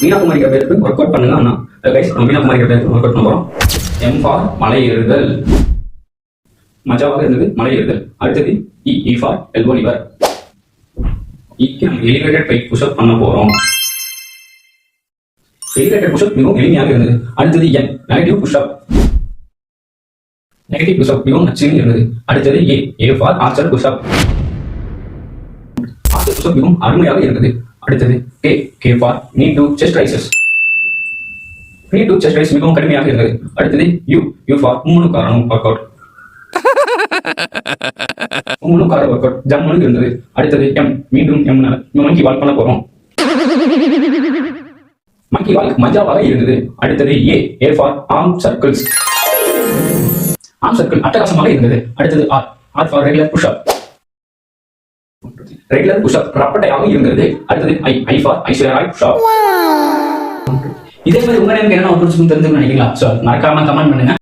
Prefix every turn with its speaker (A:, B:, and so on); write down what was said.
A: மீனாகுமரிக்கிற பேருக்கு work out பண்ணுங்க அண்ணா. Guys நம்ம மீனாகுமரிக்கிற பேருக்கு ஒர்க் அவுட் பண்ண போறோம். எம் ஃபார் மலை ஏறுதல், மஜாவாக இருந்தது மலை ஏறுதல். அடுத்தது இ ஃபார் எல்போ லிவர். இக்கு நம்ம எலிவேட்டட் பை புஷ்அப் பண்ண போறோம். எலிவேட்டட் புஷ்அப் மிகவும் எளிமையாக இருந்தது. அடுத்தது என் நெகட்டிவ் புஷ்அப். நெகட்டிவ் புஷ்அப் மிகவும் நச்சுன்னு இருந்தது. அடுத்தது A for archer pushup. Archer pushup மிகவும் அருமையாக இருந்தது. அடுத்தது K for knee to chest raises. Knee to chest raise மிகவும் கடுமையாக இருந்தது. அடுத்தது யூ ஃபார் மூணு காரணம் ஒர்க் அவுட். மூணு காரணம் ஒர்க் அவுட் ஜம்முன்னு இருந்தது. அடுத்தது எம் மீண்டும் எம் மங்கி வால் பண்ண போறோம். மங்கி வால் மஜாவாக இருந்தது. அடுத்தது A for arm circles. Arm circle அட்டகாசமாக இருந்தது. அடுத்தது R for regular pushup. Regular pushup ரப்பட்டையாக இருந்தது. அடுத்தது ஐ ஃபார் ஐஸ்வர்யா புஷ்அப். இதே மாதிரி உங்க நேரம் என்ன தெரிஞ்சுக்கணும்னு நினைக்கிறீங்களா? மறக்காம கமெண்ட் பண்ணுங்க.